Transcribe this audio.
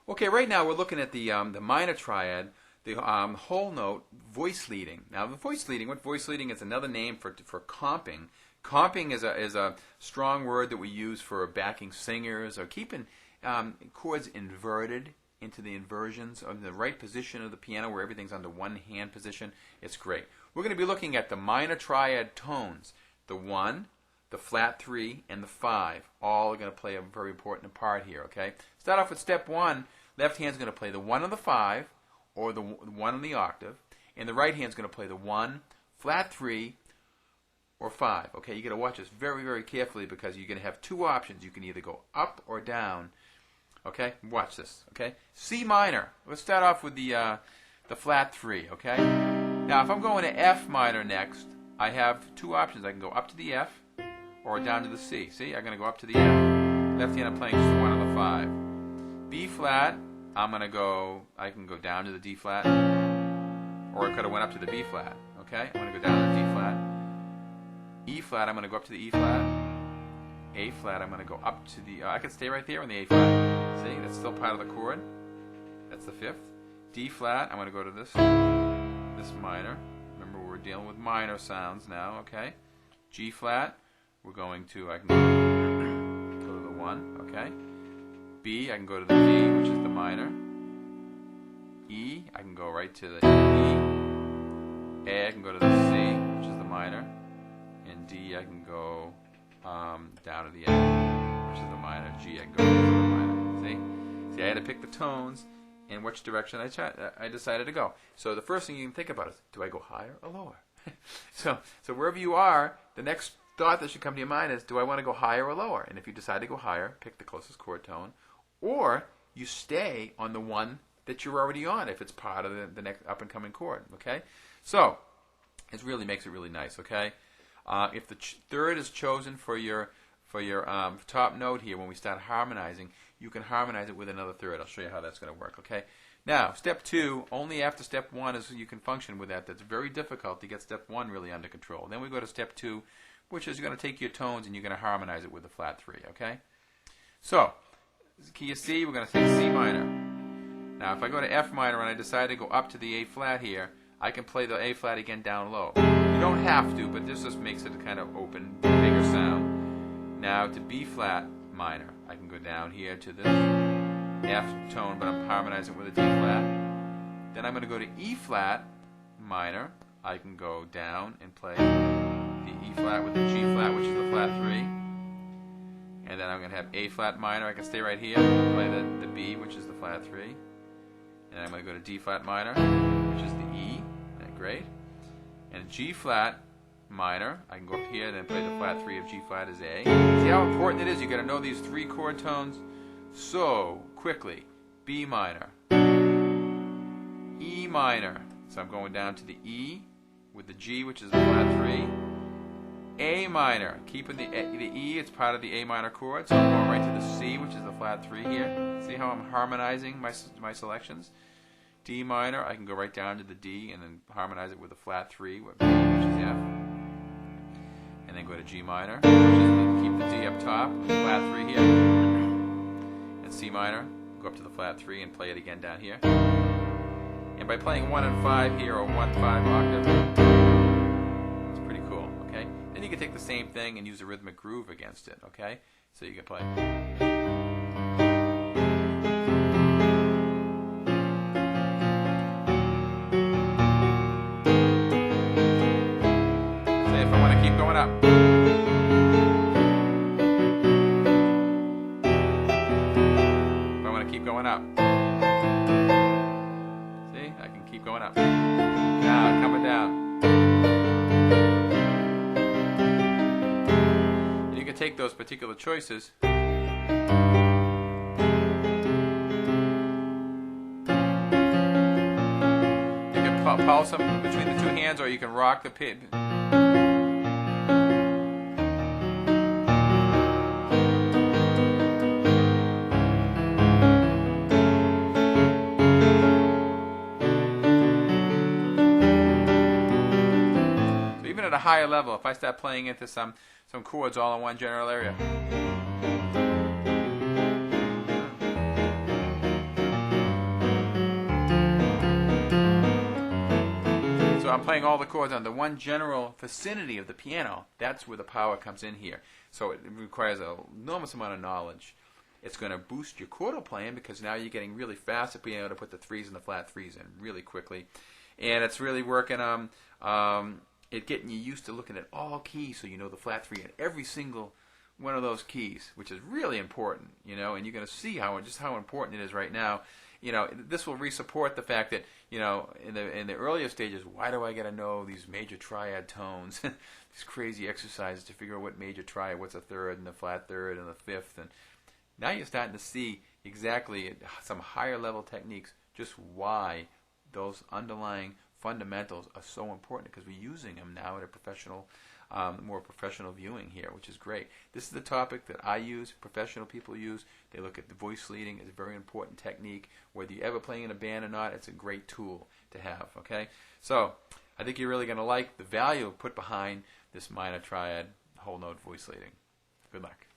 Okay, right now we're looking at the minor triad, the whole note voice leading. Now, the voice leading, what voice leading is another name for comping. Comping is a strong word that we use for backing singers or keeping chords inverted into the inversions of the right position of the piano where everything's under one hand position. It's great. We're going to be looking at the minor triad tones, the 1, the flat 3, and the 5. All are going to play a very important part here, okay? Start off with step 1. Left hand's going to play the 1 on the 5, or the 1 on the octave, and the right hand's going to play the 1, flat 3, or 5. Okay, you got to watch this very, very carefully because you're going to have two options. You can either go up or down. Okay, watch this. Okay, C minor. Let's start off with the flat 3. Okay, now if I'm going to F minor next, I have two options. I can go up to the F or down to the C. See, I'm going to go up to the F. Left hand I'm playing just the 1 on the 5. B flat. I can go down to the D flat, or I could have went up to the B flat. Okay, I'm going to go down to the D flat. E flat, I'm going to go up to the E flat. A flat, I'm going to go up to the, I could stay right there on the A flat. See, that's still part of the chord. That's the 5th. D flat, I'm going to go to this minor. Remember, we're dealing with minor sounds now, okay? G flat, we're going to, I can go to the 1, okay? B, I can go to the D, which is the minor. E, I can go right to the E. A, I can go to the C, which is the minor. And D, I can go down to the A, which is the minor. G, I can go to the minor. See, I had to pick the tones and which direction I decided to go. So the first thing you can think about is, do I go higher or lower? so wherever you are, the next thought that should come to your mind is, do I want to go higher or lower? And if you decide to go higher, pick the closest chord tone. Or you stay on the one that you're already on if it's part of the next up-and-coming chord. Okay? So it really makes it really nice. Okay? If the third is chosen for your top note here, when we start harmonizing, you can harmonize it with another third. I'll show you how that's going to work. Okay? Now, step 2, only after step 1 is you can function with that. That's very difficult to get step 1 really under control. Then we go to step 2, which is you're going to take your tones and you're going to harmonize it with the flat 3. Okay? So, key of C, we're going to say C minor. Now, if I go to F minor and I decide to go up to the A flat here, I can play the A flat again down low. You don't have to, but this just makes it a kind of open, bigger sound. Now to B flat minor, I can go down here to this F tone, but I'm harmonizing with a D flat. Then I'm going to go to E flat minor. I can go down and play the E flat with the G flat, which is the flat 3. And then I'm going to have A flat minor. I can stay right here and play the B, which is the flat 3. And I'm going to go to D flat minor, which is the E. Great. And G flat minor, I can go up here and then play the flat 3 of G flat as A. See how important it is? You got to know these 3 chord tones so quickly. B minor, E minor. So I'm going down to the E with the G, which is the flat 3. A minor, keeping the E, it's part of the A minor chord. So I'm going right to the C, which is the flat 3 here. See how I'm harmonizing my selections? D minor, I can go right down to the D and then harmonize it with the flat 3, which is F. And then go to G minor, which is keep the D up top, flat 3 here. And C minor, go up to the flat 3 and play it again down here. And by playing 1 and 5 here, or 1, 5 octave, it's pretty cool, okay? Then you can take the same thing and use a rhythmic groove against it, okay? So you can play. Going up. If I want to keep going up. See? I can keep going up. Down, coming down. And you can take those particular choices. You can pulse them between the two hands, or you can rock the pit. At a higher level, if I start playing into some chords all in one general area, I'm playing all the chords on the one general vicinity of the piano. That's where the power comes in here. So it requires an enormous amount of knowledge. It's going to boost your chordal playing because now you're getting really fast at being able to put the threes and the flat threes in really quickly. And it's really working it getting you used to looking at all keys so you know the flat three in every single one of those keys, which is really important, and you're going to see just how important it is right now. This will re-support the fact that, in the earlier stages, why do I got to know these major triad tones, these crazy exercises to figure out what major triad, what's a third and the flat third and the fifth, and now you're starting to see exactly some higher level techniques, just why those underlying fundamentals are so important, because we're using them now at a professional, more professional viewing here, which is great. This is the topic that I use, professional people use. They look at the voice leading as a very important technique. Whether you're ever playing in a band or not, it's a great tool to have, okay? So I think you're really going to like the value put behind this minor triad whole note voice leading. Good luck.